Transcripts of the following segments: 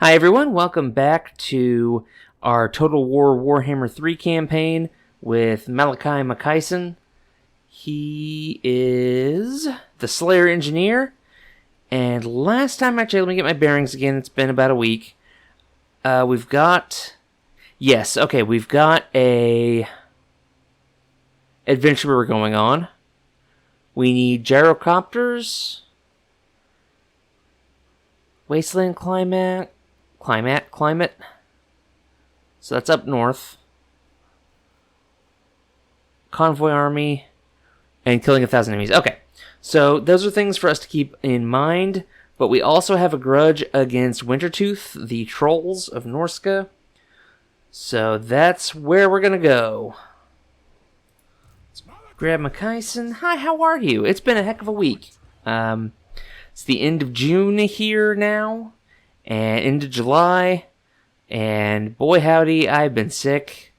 Hi everyone, welcome back to our Total War Warhammer 3 campaign with Malakai Makaisson. He is the Slayer Engineer, and last time, actually, let me get my bearings again, it's been about a week. We've got a adventure we're going on. We need gyrocopters, wasteland climate. So that's up north. Convoy army. And killing 1,000 enemies. Okay. So those are things for us to keep in mind. But we also have a grudge against Wintertooth, the trolls of Norscan. So that's where we're going to go. Let's grab Makaisson. Hi, how are you? It's been a heck of a week. It's the end of June here now. And into July, and boy howdy, I've been sick,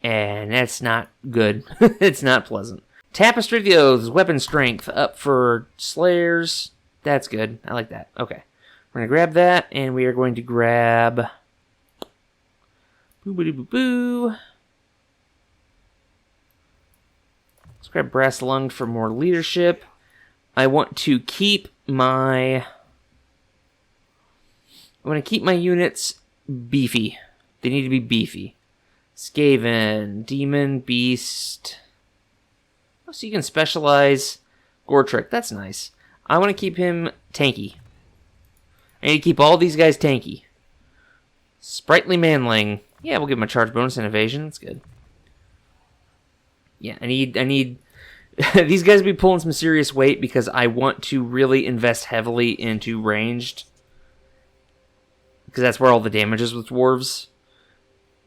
and that's not good. It's not pleasant. Tapestry of the Oaths, weapon strength, up for Slayers. That's good. I like that. Okay. We're going to grab that, and we are going to grab... Boo-boo-boo-boo. Let's grab Brass Lunged for more leadership. I want to keep my... I want to keep my units beefy. They need to be beefy. Skaven, Demon, Beast. Oh, so you can specialize Gortrick. That's nice. I want to keep him tanky. I need to keep all these guys tanky. Sprightly Manling. Yeah, we'll give him a charge bonus and evasion. That's good. Yeah, I need these guys to be pulling some serious weight because I want to really invest heavily into ranged. Because that's where all the damage is with dwarves.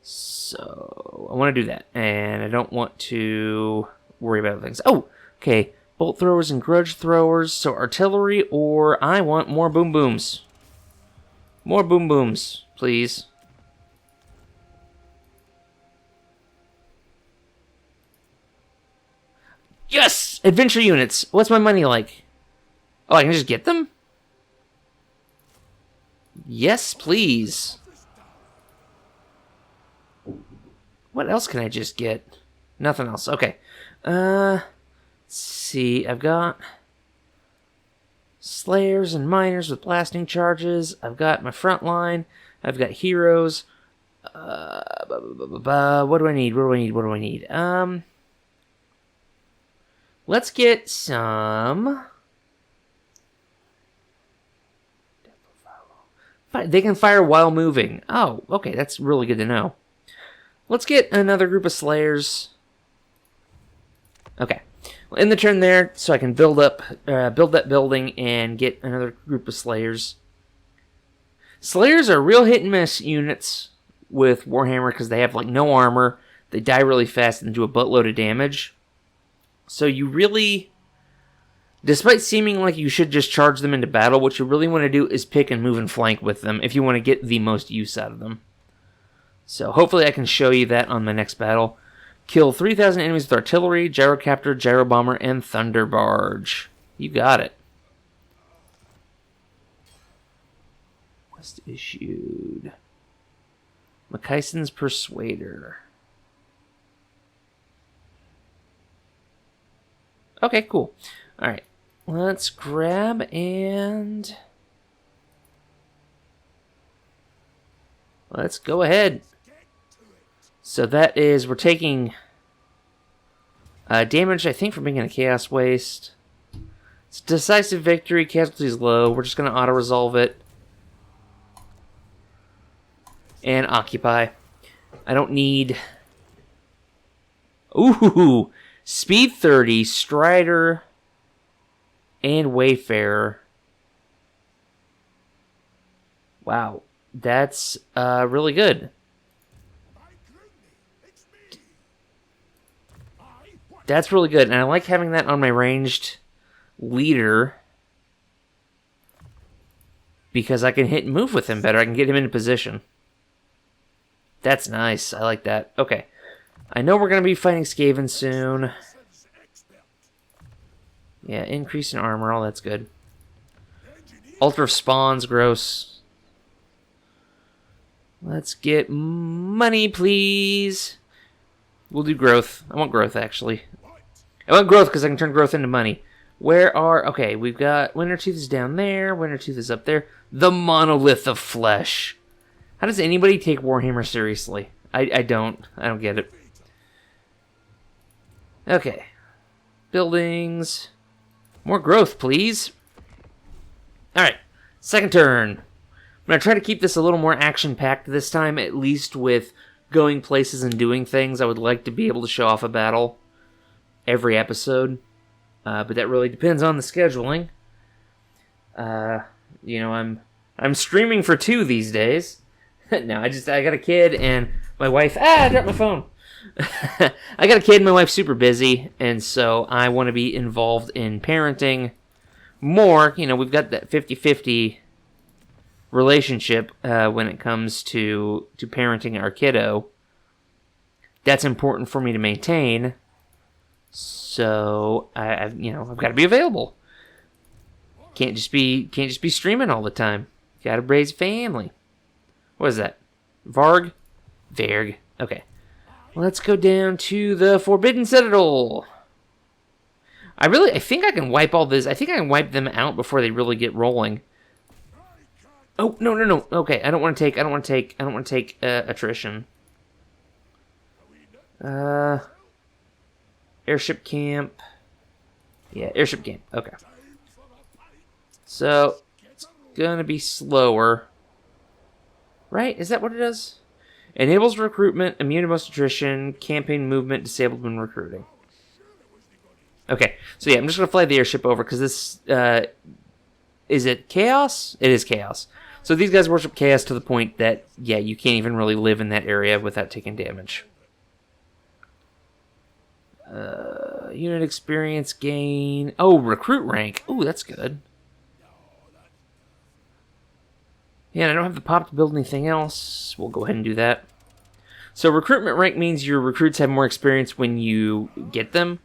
So, I want to do that. And I don't want to worry about things. Oh, okay. Bolt throwers and grudge throwers. So, artillery, or I want more boom booms. More boom booms, please. Yes! Adventure units. What's my money like? Oh, I can just get them? Yes, please. What else can I just get? Nothing else. Okay. Let's see. I've got Slayers and Miners with blasting charges. I've got my front line. I've got heroes. What do I need? What do I need? Let's get some... They can fire while moving. Oh, okay, that's really good to know. Let's get another group of Slayers. Okay, well, in the turn there, so I can build that building and get another group of Slayers. Slayers are real hit and miss units with Warhammer because they have like no armor. They die really fast and do a buttload of damage. So you really... Despite seeming like you should just charge them into battle, what you really want to do is pick and move and flank with them if you want to get the most use out of them. So hopefully I can show you that on my next battle. Kill 3,000 enemies with artillery, gyrocopter, gyrobomber, and thunder barge. You got it. Quest issued. Makaisson's Persuader. Okay, cool. Alright. Let's grab and... Let's go ahead. So that is... We're taking... damage, I think, from being in a Chaos Waste. It's decisive victory. Casualties low. We're just going to auto-resolve it. And occupy. I don't need... Ooh! Speed 30, Strider... and Wayfarer. Wow, that's really good. That's really good, and I like having that on my ranged leader because I can hit and move with him better. I can get him into position. That's nice. I like that. Okay, I know we're going to be fighting Skaven soon. Yeah, increase in armor, all that's good. Altar of Spawns, gross. Let's get money, please. We'll do growth. I want growth, actually. I want growth because I can turn growth into money. Where are... Okay, we've got... Wintertooth is down there. Wintertooth is up there. The Monolith of Flesh. How does anybody take Warhammer seriously? I don't. I don't get it. Okay. Buildings. More growth, please. Alright. Second turn. I'm going to try to keep this a little more action-packed this time, at least with going places and doing things. I would like to be able to show off a battle every episode, but that really depends on the scheduling. You know, I'm streaming for 2 these days. No, I got a kid and my wife. I dropped my phone. I got a kid and my wife's super busy, and so I want to be involved in parenting more. You know, we've got that 50-50 relationship when it comes to parenting our kiddo. That's important for me to maintain. So I've got to be available. Can't just be streaming all the time. Got to raise a family. What is that? Varg? Verg. Okay. Let's go down to the Forbidden Citadel. I think I can wipe all this. I think I can wipe them out before they really get rolling. Oh, no. Okay, I don't want to take attrition. Airship camp. Yeah, airship camp. Okay. So, it's gonna be slower. Right? Is that what it does? Enables recruitment, immune to most attrition, campaign movement, disabled when recruiting. Okay, so yeah, I'm just gonna fly the airship over, because this, is it chaos? It is chaos. So these guys worship chaos to the point that, yeah, you can't even really live in that area without taking damage. Unit experience gain. Oh, recruit rank. Ooh, that's good. Yeah, I don't have the pop to build anything else. We'll go ahead and do that. So recruitment rank means your recruits have more experience when you get them,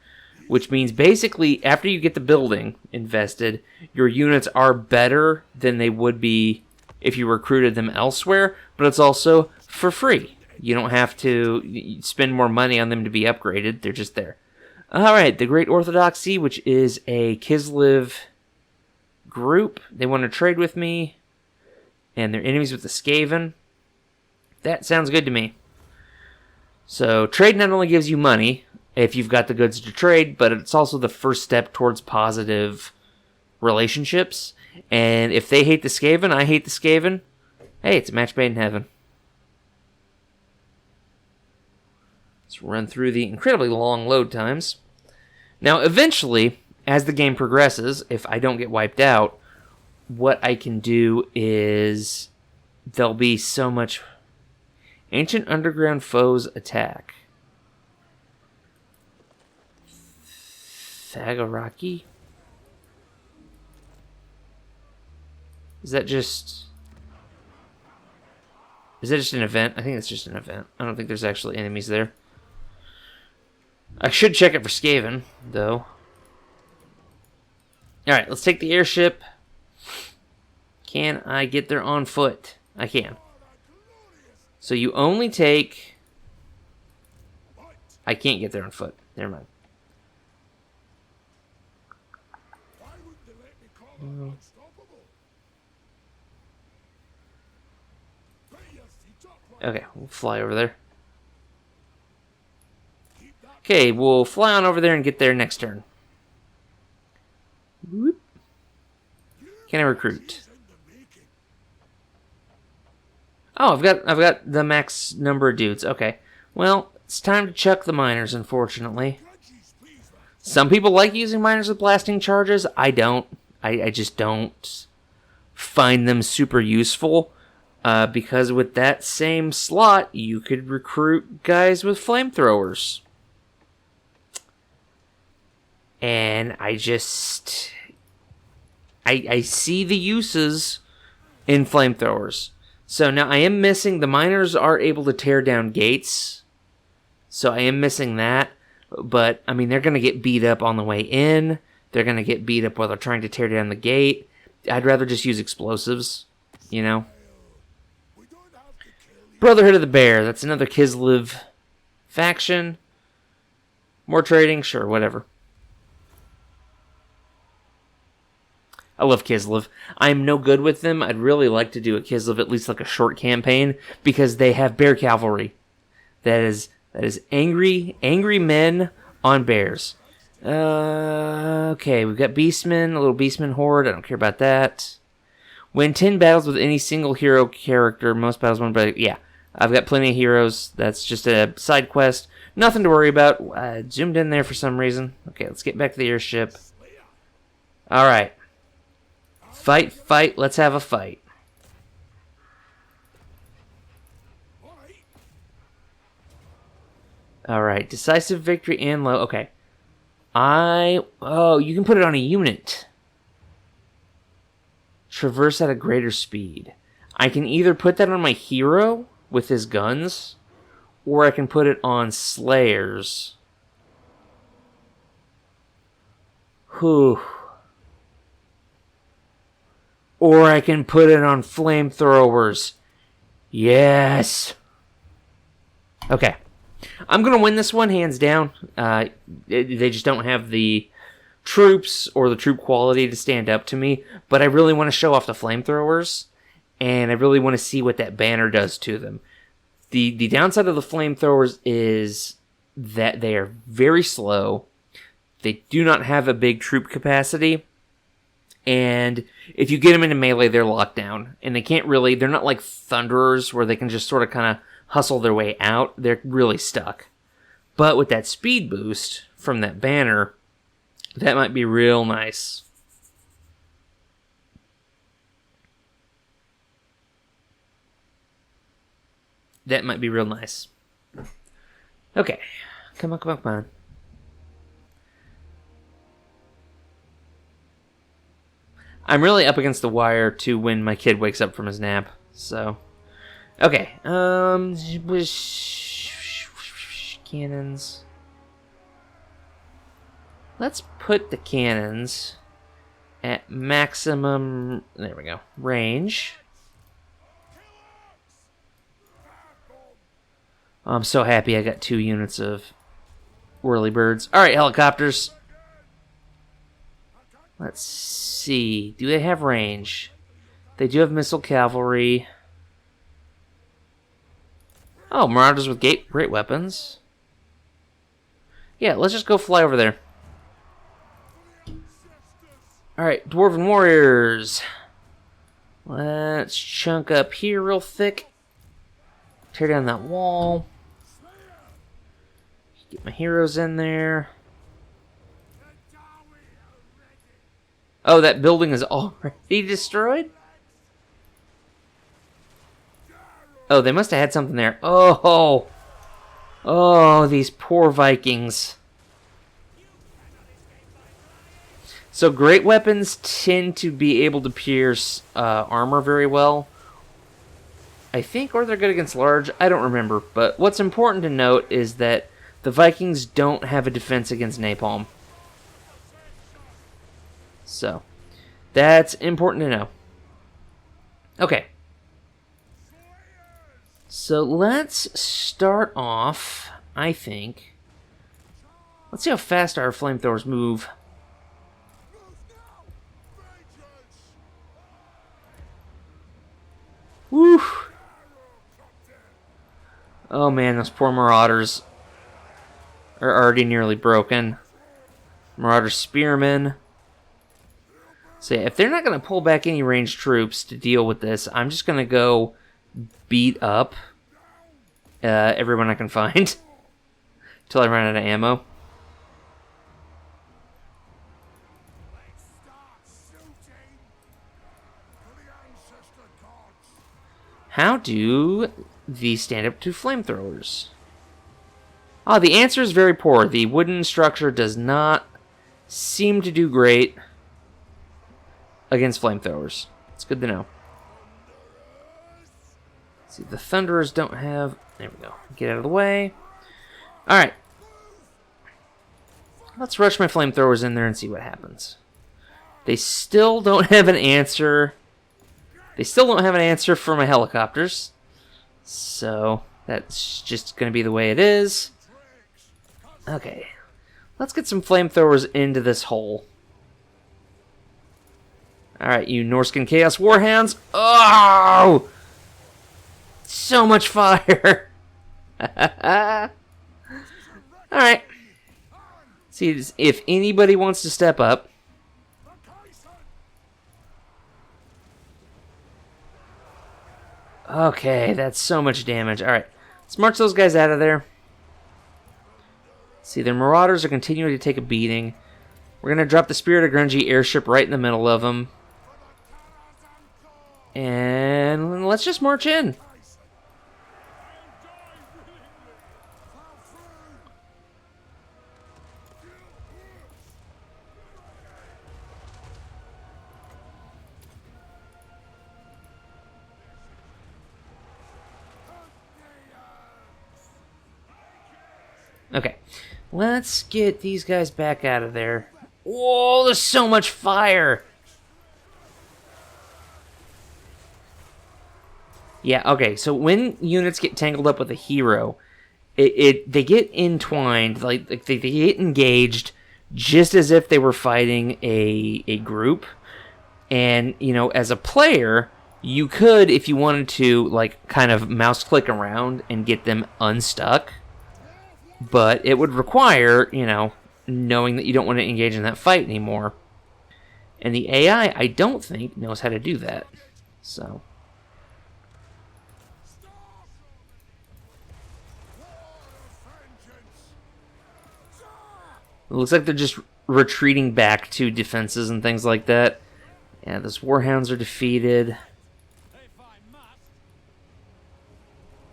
which means basically after you get the building invested, your units are better than they would be if you recruited them elsewhere, but it's also for free. You don't have to spend more money on them to be upgraded. They're just there. All right, the Great Orthodoxy, which is a Kislev group. They want to trade with me, and they're enemies with the Skaven. That sounds good to me. So trade not only gives you money if you've got the goods to trade, but it's also the first step towards positive relationships. And if they hate the Skaven, I hate the Skaven. Hey, it's a match made in heaven. Let's run through the incredibly long load times. Now, eventually, as the game progresses, if I don't get wiped out, what I can do is there'll be so much ancient underground foes attack. Thagoraki? Is that just an event? I think it's just an event. I don't think there's actually enemies there. I should check it for Skaven, though. Alright, let's take the airship. Can I get there on foot? I can. So you only take... I can't get there on foot. Never mind. Okay, we'll fly over there. Okay, we'll fly on over there and get there next turn. Whoop. Can I recruit? Oh, I've got the max number of dudes. Okay. Well, it's time to chuck the miners, unfortunately. Some people like using miners with blasting charges. I don't. I just don't find them super useful. Because with that same slot, you could recruit guys with flamethrowers. And I see the uses in flamethrowers. So now I am missing, the miners are able to tear down gates. So I am missing that. But, I mean, they're going to get beat up on the way in. They're going to get beat up while they're trying to tear down the gate. I'd rather just use explosives, you know. Brotherhood of the Bear. That's another Kislev faction. More trading? Sure, whatever. I love Kislev. I'm no good with them. I'd really like to do a Kislev, at least like a short campaign, because they have bear cavalry. That is angry men on bears. Okay, we've got Beastmen, a little Beastman horde. I don't care about that. Win 10 battles with any single hero character. Most battles won by... Yeah, I've got plenty of heroes. That's just a side quest. Nothing to worry about. I zoomed in there for some reason. Okay, let's get back to the airship. Alright. Fight. Let's have a fight. Alright, decisive victory and low. Okay. Oh, you can put it on a unit. Traverse at a greater speed. I can either put that on my hero with his guns, or I can put it on slayers. Whew. Or I can put it on flamethrowers. Yes. Okay. I'm going to win this one, hands down. They just don't have the troops or the troop quality to stand up to me. But I really want to show off the flamethrowers. And I really want to see what that banner does to them. The downside of the flamethrowers is that they are very slow. They do not have a big troop capacity. And if you get them into melee, they're locked down. And they can't really... They're not like Thunderers where they can just sort of kind of hustle their way out. They're really stuck. But with that speed boost from that banner, that might be real nice. That might be real nice. Okay. Come on. I'm really up against the wire to when my kid wakes up from his nap. So, okay. Cannons. Let's put the cannons at maximum, there we go, range. I'm so happy I got 2 units of whirlybirds. Alright, helicopters. Let's see. Do they have range? They do have missile cavalry. Oh, Marauders with great weapons. Yeah, let's just go fly over there. Alright, Dwarven Warriors. Let's chunk up here real thick. Tear down that wall. Get my heroes in there. Oh, that building is already destroyed? Oh, they must have had something there. Oh, these poor Vikings. So great weapons tend to be able to pierce armor very well. I think, or they're good against large. I don't remember. But what's important to note is that the Vikings don't have a defense against napalm. So, that's important to know. Okay. So, let's start off, I think. Let's see how fast our flamethrowers move. Woo! Oh man, those poor Marauders are already nearly broken. Marauder Spearmen. So yeah, if they're not going to pull back any ranged troops to deal with this, I'm just going to go beat up everyone I can find until I run out of ammo. How do these stand up to flamethrowers? Oh, the answer is very poor. The wooden structure does not seem to do great against flamethrowers. It's good to know. Let's see, the Thunderers don't have... There we go. Get out of the way. Alright. Let's rush my flamethrowers in there and see what happens. They still don't have an answer. They still don't have an answer for my helicopters. So that's just going to be the way it is. Okay. Let's get some flamethrowers into this hole. Alright, you Norscan Chaos Warhounds. Oh! So much fire! Alright. See if anybody wants to step up. Okay, that's so much damage. Alright, let's march those guys out of there. See, their Marauders are continuing to take a beating. We're going to drop the Spirit of Grungy airship right in the middle of them. And let's just march in. Okay, let's get these guys back out of there. Whoa, there's so much fire! Yeah, okay, so when units get tangled up with a hero, they get entwined, like they get engaged just as if they were fighting a group. And, you know, as a player, you could, if you wanted to, like, kind of mouse click around and get them unstuck. But it would require, you know, knowing that you don't want to engage in that fight anymore. And the AI, I don't think, knows how to do that. So. It looks like they're just retreating back to defenses and things like that. Yeah, those Warhounds are defeated.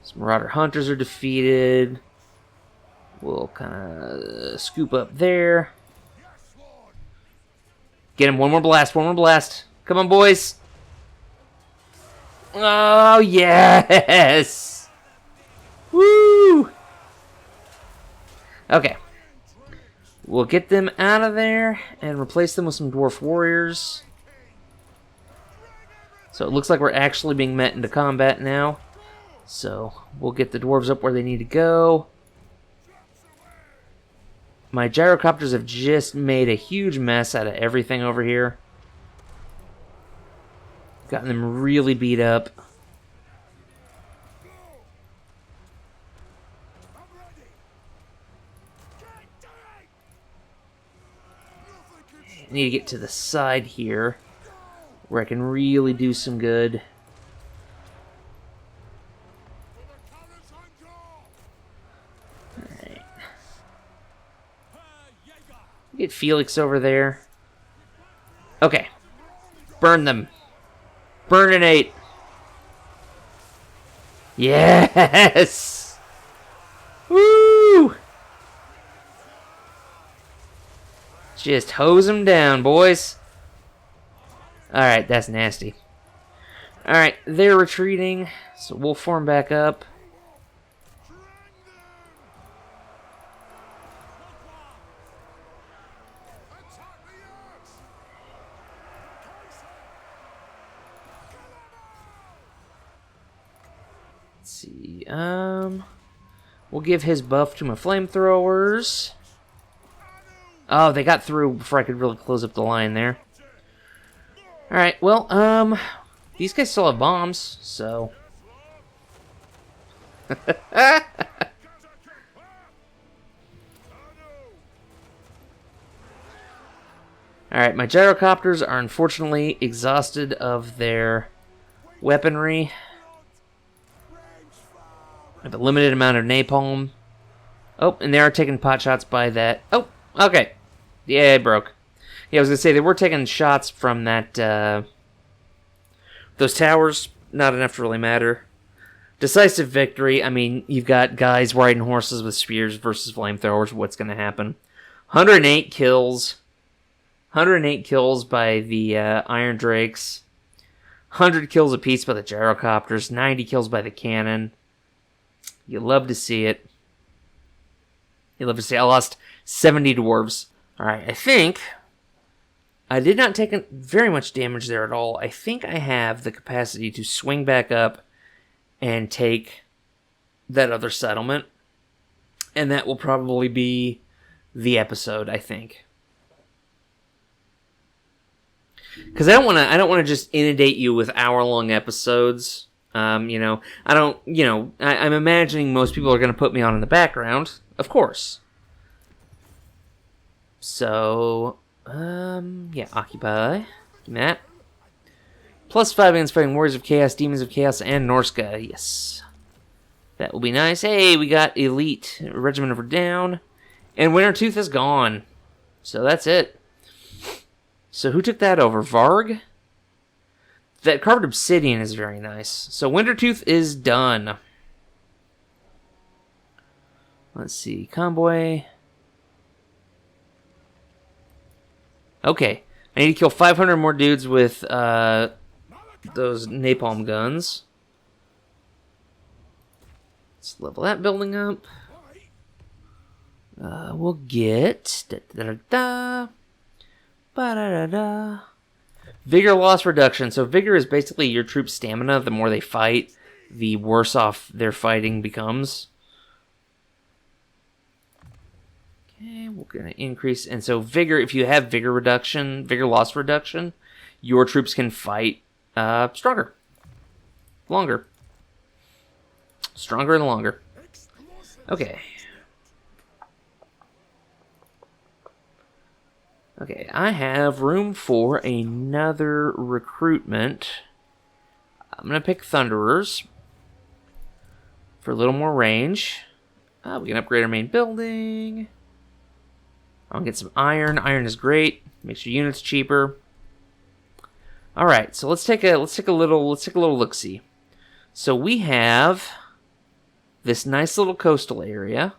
Some Marauder Hunters are defeated. We'll kind of scoop up there. Get him. One more blast. One more blast. Come on, boys. Oh, yes. Woo. Okay. We'll get them out of there and replace them with some Dwarf Warriors. So it looks like we're actually being met into combat now. So we'll get the Dwarves up where they need to go. My gyrocopters have just made a huge mess out of everything over here. Gotten them really beat up. I need to get to the side here where I can really do some good. Alright. Get Felix over there. Okay. Burn them. Burninate. Yes! Woo! Just hose them down, boys. Alright, that's nasty. Alright, they're retreating, so we'll form back up. Let's see, we'll give his buff to my flamethrowers. Oh, they got through before I could really close up the line there. Alright, well, these guys still have bombs, so. Alright, my gyrocopters are unfortunately exhausted of their weaponry. I have a limited amount of napalm. Oh, and they are taking pot shots by that. Oh, okay. Yeah, it broke. Yeah, I was going to say, they were taking shots from that, those towers. Not enough to really matter. Decisive victory. I mean, you've got guys riding horses with spears versus flamethrowers. What's going to happen? 108 kills. 108 kills by the Iron Drakes. 100 kills apiece by the gyrocopters. 90 kills by the cannon. You love to see it. You love to see it. I lost 70 dwarves. Alright, I think I did not take very much damage there at all. I think I have the capacity to swing back up and take that other settlement. And that will probably be the episode, I think. Because I don't want to just inundate you with hour-long episodes. I'm imagining most people are going to put me on in the background, of course. So, occupy. That. +5 against fighting Warriors of Chaos, Demons of Chaos, and Norsca. Yes. That will be nice. Hey, we got Elite. Regiment of Down. And Wintertooth is gone. So that's it. So who took that over? Varg? That carved obsidian is very nice. So Wintertooth is done. Let's see. Convoy. Okay. I need to kill 500 more dudes with those napalm guns. Let's level that building up. We'll get... Vigor loss reduction. So vigor is basically your troops' stamina. The more they fight, the worse off their fighting becomes. Okay, we're going to increase. And so vigor, if you have vigor loss reduction, your troops can fight stronger. Longer. Stronger and longer. Okay. Okay, I have room for another recruitment. I'm going to pick Thunderers for a little more range. We can upgrade our main building. I'll get some iron. Iron is great. Makes your units cheaper. All right, so let's take a little look-see. So we have this nice little coastal area.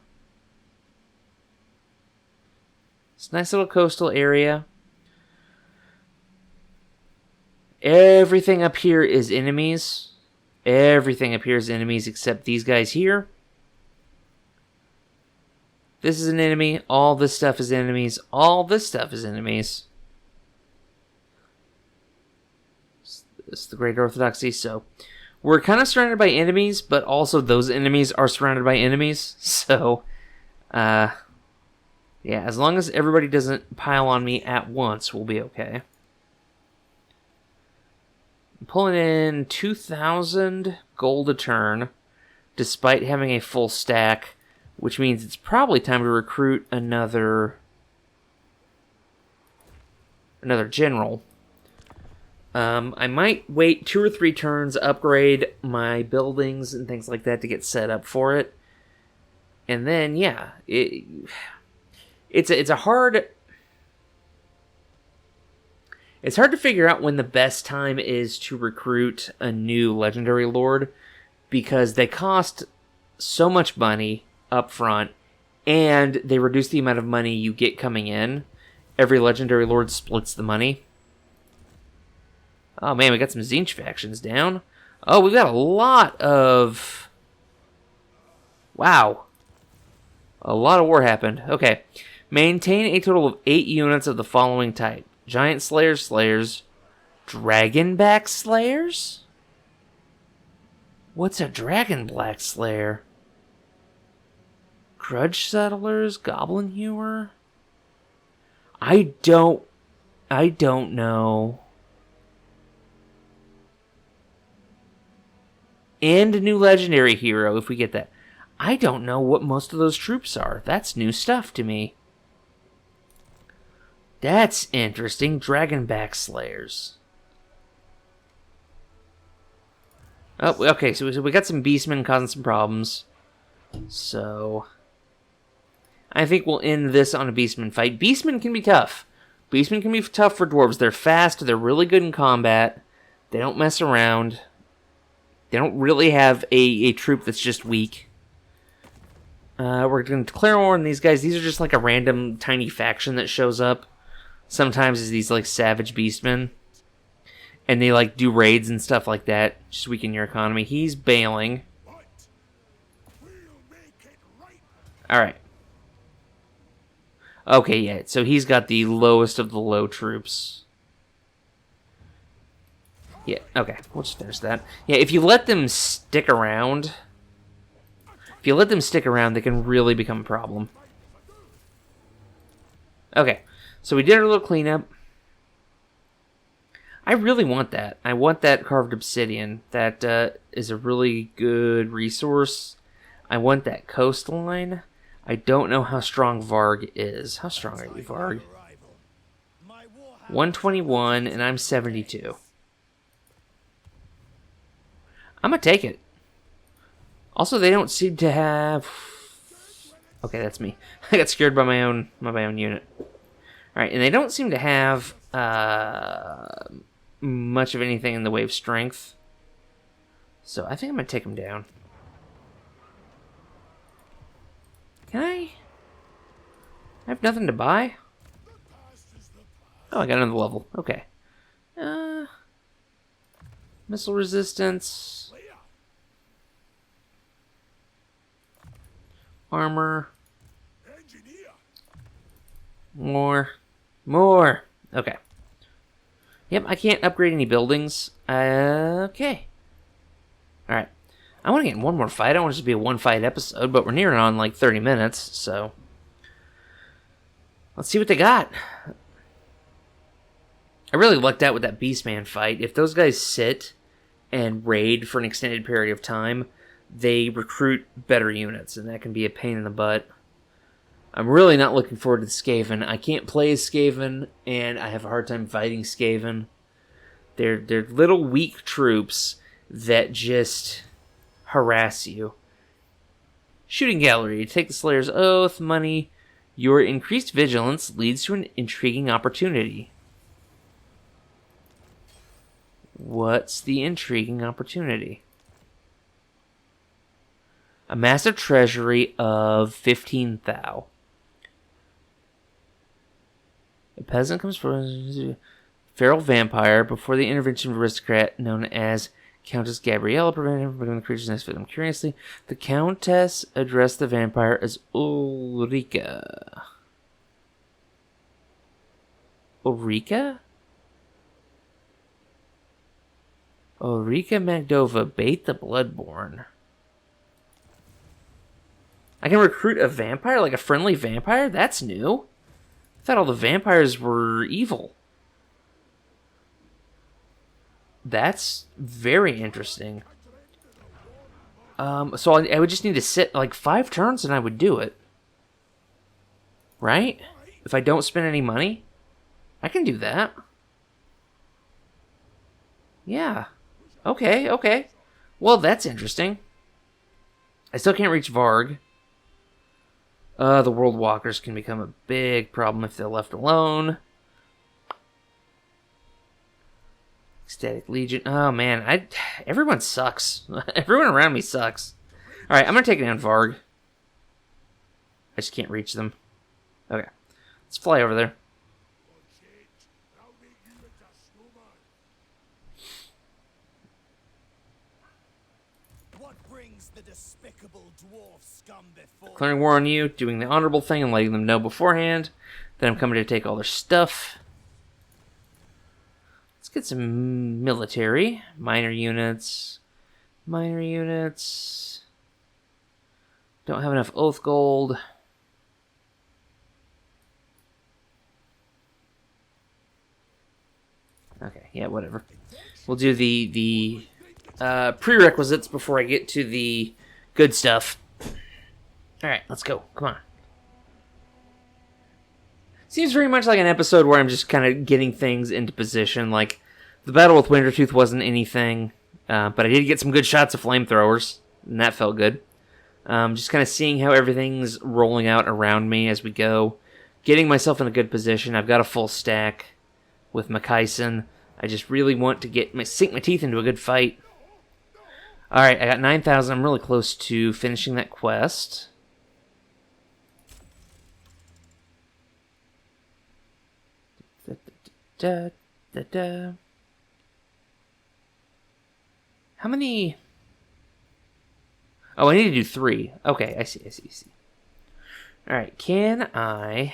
This nice little coastal area. Everything up here is enemies. Everything up here is enemies except these guys here. This is an enemy. All this stuff is enemies. All this stuff is enemies. This is the Great Orthodoxy. So we're kind of surrounded by enemies, but also those enemies are surrounded by enemies. So, yeah, as long as everybody doesn't pile on me at once, we'll be okay. I'm pulling in 2,000 gold a turn, despite having a full stack, which means it's probably time to recruit another general. I might wait 2 or 3 turns, upgrade my buildings and things like that to get set up for it. And then, yeah, It's hard to figure out when the best time is to recruit a new legendary lord, because they cost so much money up front and they reduce the amount of money you get coming in. Every legendary lord splits the money. Oh man, we got some Tzeentch factions down. Oh, we've got a lot of... Wow. A lot of war happened. Okay. Maintain a total of 8 units of the following type. Giant Slayers, Dragonback Slayers? What's a Dragonback Slayer? Grudge Settlers, Goblin Hewer? I don't know. And a new legendary hero, if we get that. I don't know what most of those troops are. That's new stuff to me. That's interesting. Dragonback Slayers. Oh, okay, so we got some beastmen causing some problems. So I think we'll end this on a beastman fight. Beastmen can be tough. Beastmen can be tough for dwarves. They're fast, they're really good in combat. They don't mess around. They don't really have a troop that's just weak. We're going to declare war on these guys. These are just like a random tiny faction that shows up. Sometimes it's these like savage beastmen. And they like do raids and stuff like that. Just weaken your economy. He's bailing. Alright. Okay, yeah. So he's got the lowest of the low troops. Yeah, okay. We'll just finish that. Yeah, if you let them stick around... you let them stick around, they can really become a problem. Okay, so we did our little cleanup. I really want that. I want that carved obsidian. That is a really good resource. I want that coastline. I don't know how strong Varg is. How strong are you, Varg? 121, and I'm 72. I'm gonna take it. Also, they don't seem to have... Okay, that's me. I got scared by my own unit. Alright, and they don't seem to have much of anything in the way of strength. So I think I'm gonna take them down. Can I have nothing to buy? Oh, I got another level. Okay. Missile resistance. Armor. More. Okay. Yep, I can't upgrade any buildings. Okay. Alright. I want to get in one more fight. I don't want it to be a one-fight episode, but we're nearing on like 30 minutes, so... Let's see what they got. I really lucked out with that Beastman fight. If those guys sit and raid for an extended period of time, they recruit better units, and that can be a pain in the butt. I'm really not looking forward to Skaven. I can't play as Skaven, and I have a hard time fighting Skaven. They're little weak troops that just harass you. Shooting gallery. Take the Slayer's Oath. Money. Your increased vigilance leads to an intriguing opportunity. What's the intriguing opportunity? A massive treasury of 15 thou. A peasant comes from feral vampire before the intervention of aristocrat known as Countess Gabriella prevented him from becoming the creature's next victim. Curiously, the Countess addressed the vampire as Ulrika. Ulrika? Ulrika Magdova, bait the Bloodborne. I can recruit a vampire, like a friendly vampire? That's new. I thought all the vampires were evil. That's very interesting. So I would just need to sit like 5 turns and I would do it. Right? If I don't spend any money? I can do that. Yeah. Okay. Well, that's interesting. I still can't reach Varg. The World Walkers can become a big problem if they're left alone. Ecstatic Legion. Oh, man. Everyone sucks. Everyone around me sucks. Alright, I'm going to take down Varg. I just can't reach them. Okay. Let's fly over there. Declaring war on you, doing the honorable thing and letting them know beforehand that I'm coming to take all their stuff. Let's get some military. Minor units. Don't have enough oath gold. Okay, yeah, whatever. We'll do the prerequisites before I get to the good stuff. Alright, let's go. Come on. Seems very much like an episode where I'm just kind of getting things into position. Like, the battle with Wintertooth wasn't anything, but I did get some good shots of flamethrowers, and that felt good. Just kind of seeing how everything's rolling out around me as we go. Getting myself in a good position. I've got a full stack with Makaisson. I just really want to sink my teeth into a good fight. Alright, I got 9,000. I'm really close to finishing that quest. How many? Oh, I need to do 3. Okay, I see. Alright, can I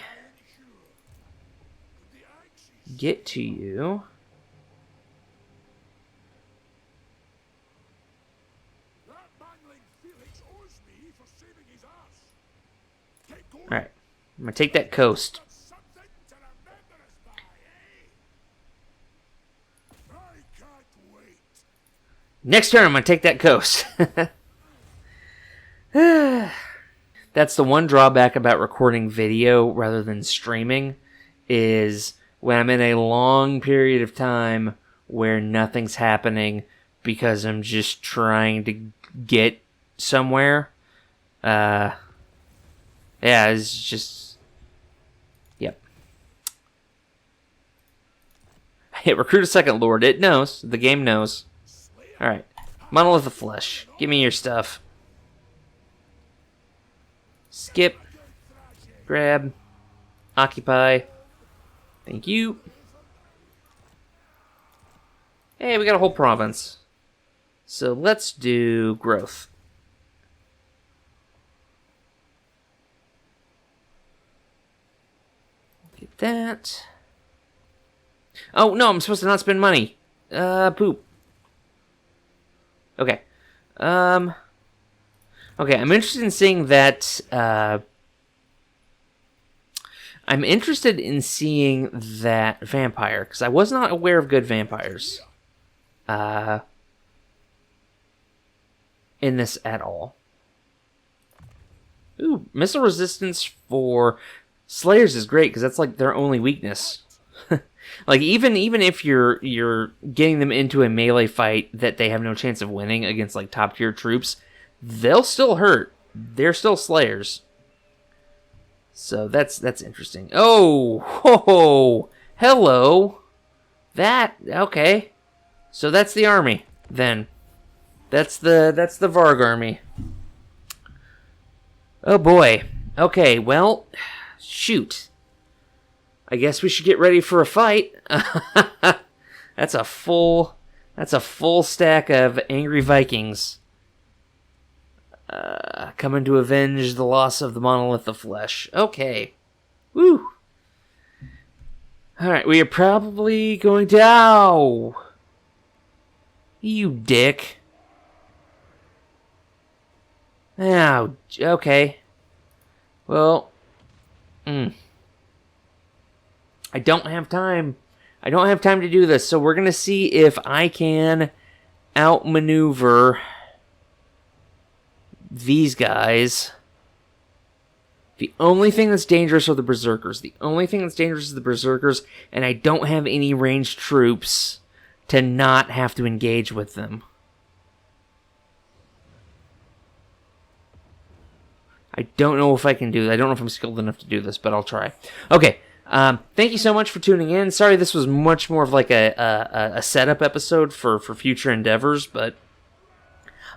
get to you? Alright. I'm gonna take that coast. Next turn, I'm gonna take that coast. That's the one drawback about recording video rather than streaming, is when I'm in a long period of time where nothing's happening because I'm just trying to get somewhere. Yeah, it's just... Yep. Hey, recruit a second lord. It knows. The game knows. Alright. Monolith of Flesh. Give me your stuff. Skip. Grab. Occupy. Thank you. Hey, we got a whole province. So let's do growth. Get that. Oh, no, I'm supposed to not spend money. Poop. Okay. Okay, I'm interested in seeing that, I'm interested in seeing that vampire, because I was not aware of good vampires, in this at all. Ooh, missile resistance for Slayers is great, because that's like their only weakness. Like, even if you're getting them into a melee fight that they have no chance of winning against, like, top-tier troops, they'll still hurt. They're still Slayers. So that's interesting. Oh, ho, hello. Okay. So that's the army, then. That's the Varg army. Oh, boy. Okay, well, shoot. I guess we should get ready for a fight. That's a full stack of angry Vikings coming to avenge the loss of the Monolith of Flesh. Okay. Woo. Alright, we are probably going to... Ow! You dick. Ow, okay. Well... I don't have time. I don't have time to do this, so we're going to see if I can outmaneuver these guys. The only thing that's dangerous are the Berserkers. The only thing that's dangerous is the Berserkers, and I don't have any ranged troops to not have to engage with them. I don't know if I can do that. I don't know if I'm skilled enough to do this, but I'll try. Okay. Thank you so much for tuning in. Sorry this was much more of like a setup episode for future endeavors, but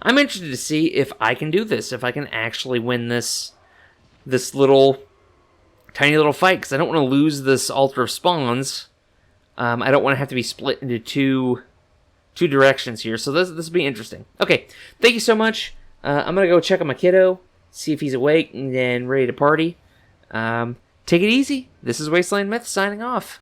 I'm interested to see if I can do this, if I can actually win this little tiny little fight, because I don't want to lose this Altar of Spawns. I don't want to have to be split into two directions here, so this will be interesting. Okay, thank you so much. I'm gonna go check on my kiddo, see if he's awake and then ready to party. Take it easy. This is Wasteland Myth signing off.